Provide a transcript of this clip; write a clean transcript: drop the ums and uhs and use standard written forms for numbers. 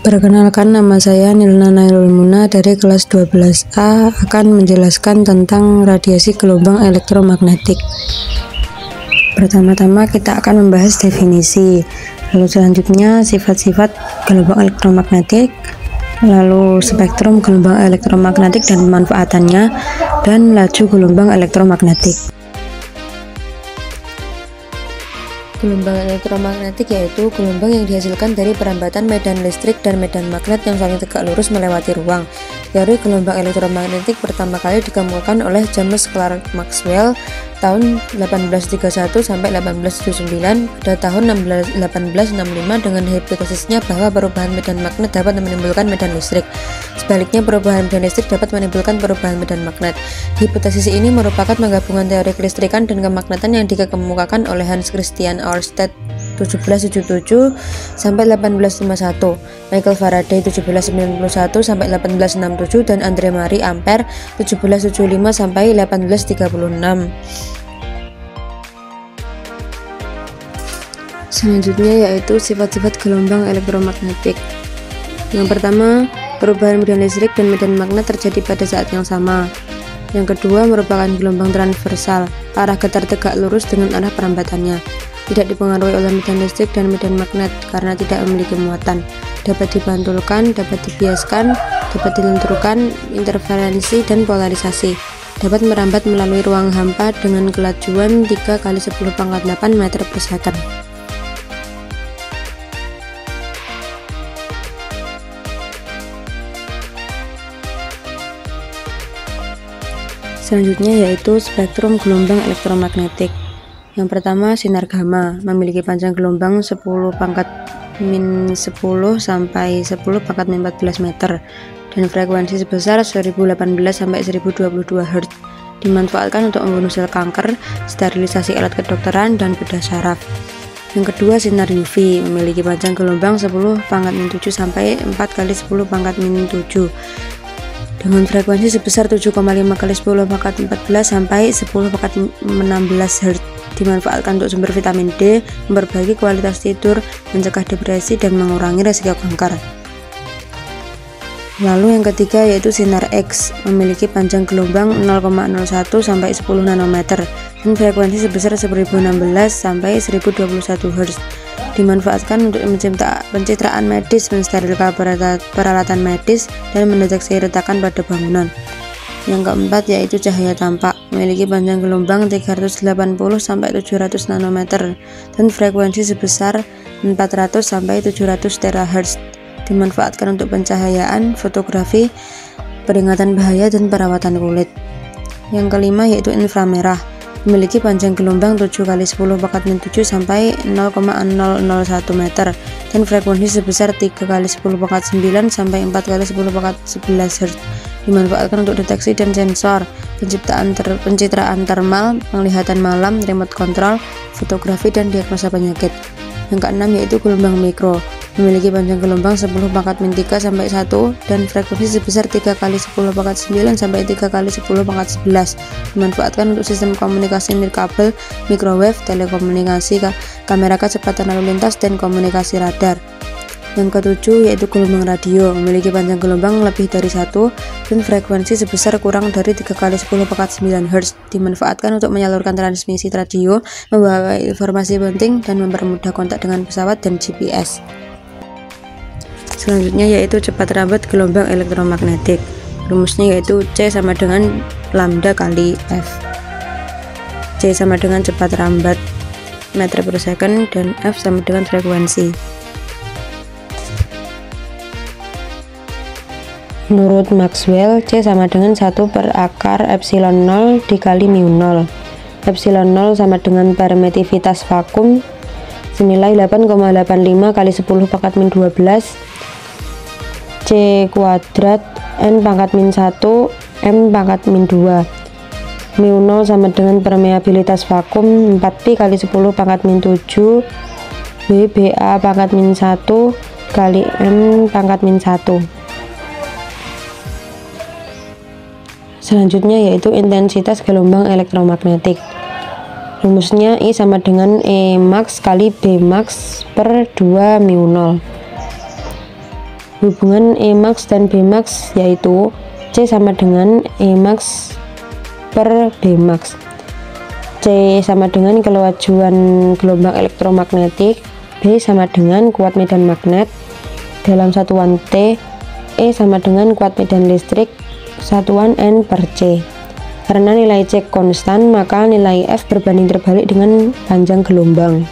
Perkenalkan, nama saya Nilna Nailul Muna dari kelas 12A akan menjelaskan tentang radiasi gelombang elektromagnetik. Pertama-tama kita akan membahas definisi, lalu selanjutnya sifat-sifat gelombang elektromagnetik, lalu spektrum gelombang elektromagnetik dan pemanfaatannya, dan laju gelombang elektromagnetik. Gelombang elektromagnetik yaitu gelombang yang dihasilkan dari perambatan medan listrik dan medan magnet yang saling tegak lurus melewati ruang. Teori gelombang elektromagnetik pertama kali dikemukakan oleh James Clerk Maxwell tahun 1831 sampai 1879. Pada tahun 1865 dengan hipotesisnya bahwa perubahan medan magnet dapat menimbulkan medan listrik. Sebaliknya, perubahan medan listrik dapat menimbulkan perubahan medan magnet. Hipotesis ini merupakan penggabungan teori kelistrikan dan kemagnetan yang dikemukakan oleh Hans Christian Ørsted 1777 sampai 1851, Michael Faraday 1791 sampai 1867, dan André Marie Ampère 1775 sampai 1836. Selanjutnya yaitu sifat-sifat gelombang elektromagnetik. Yang pertama, perubahan medan listrik dan medan magnet terjadi pada saat yang sama. Yang kedua, merupakan gelombang transversal, arah getar tegak lurus dengan arah perambatannya. Tidak dipengaruhi oleh medan listrik dan medan magnet karena tidak memiliki muatan. Dapat dipantulkan, dapat dibiaskan, dapat dilenturkan, interferensi, dan polarisasi. Dapat merambat melalui ruang hampa dengan kelajuan 3 × 10⁸ meter per second. Selanjutnya yaitu spektrum gelombang elektromagnetik. Yang pertama, sinar gamma memiliki panjang gelombang 10⁻⁻10 sampai 10⁻⁻14 meter dan frekuensi sebesar 1018 sampai 1022 Hz. Dimanfaatkan untuk membunuh sel kanker, sterilisasi alat kedokteran, dan bedah saraf. Yang kedua, sinar UV memiliki panjang gelombang 10⁻⁷ sampai 4 × 10⁻⁷ dengan frekuensi sebesar 7,5 × 10⁻14 sampai 10⁻16 Hz. Dimanfaatkan untuk sumber vitamin D, memperbaiki kualitas tidur, mencegah depresi, dan mengurangi risiko kanker. Lalu yang ketiga yaitu sinar X memiliki panjang gelombang 0,01 sampai 10 nanometer dan frekuensi sebesar 1016 sampai 1021 Hz. Dimanfaatkan untuk pencitraan medis, mensterilkan peralatan medis, dan mendeteksi retakan pada bangunan. Yang keempat yaitu cahaya tampak, memiliki panjang gelombang 380 sampai 700 nanometer dan frekuensi sebesar 400 sampai 700 terahertz. Dimanfaatkan untuk pencahayaan, fotografi, peringatan bahaya, dan perawatan kulit. Yang kelima yaitu inframerah, memiliki panjang gelombang 7 × 10⁻⁷ sampai 0,001 meter dan frekuensi sebesar 3 × 10⁻⁹ sampai 4 × 10⁻11 Hz. Dimanfaatkan untuk deteksi dan sensor, pencitraan termal, penglihatan malam, remote control, fotografi, dan diagnosa penyakit. Yang keenam yaitu gelombang mikro, memiliki panjang gelombang 10⁻⁻3 sampai 1 dan frekuensi sebesar 3 × 10⁻9 sampai 3 × 10⁻11. Dimanfaatkan untuk sistem komunikasi nirkabel, microwave, telekomunikasi, kamera kecepatan lalu lintas, dan komunikasi radar. Yang ketujuh yaitu gelombang radio, memiliki panjang gelombang lebih dari 1 dan frekuensi sebesar kurang dari 3 × 10⁻9 Hz. Dimanfaatkan untuk menyalurkan transmisi radio, membawa informasi penting, dan mempermudah kontak dengan pesawat dan GPS. Selanjutnya yaitu cepat rambat gelombang elektromagnetik. Rumusnya yaitu C sama dengan lambda kali F. C sama dengan cepat rambat meter per second dan F sama dengan frekuensi. Menurut Maxwell, C sama dengan 1 per akar epsilon 0 dikali mu 0. Epsilon 0 sama dengan permitivitas vakum senilai 8,85 × 10⁻⁻12 C kuadrat N pangkat min 1 M pangkat min 2. Mu 0 sama dengan permeabilitas vakum 4pi × 10⁻⁷ BA pangkat min 1 kali M pangkat min 1. Selanjutnya yaitu intensitas gelombang elektromagnetik. Rumusnya I sama dengan E max kali B max per 2 mu 0. hubungan Emax dan Bmax, yaitu C sama dengan Emax per Bmax. C sama dengan kelajuan gelombang elektromagnetik, B sama dengan kuat medan magnet dalam satuan T, E sama dengan kuat medan listrik satuan N per C. Karena nilai C konstan, maka nilai F berbanding terbalik dengan panjang gelombang.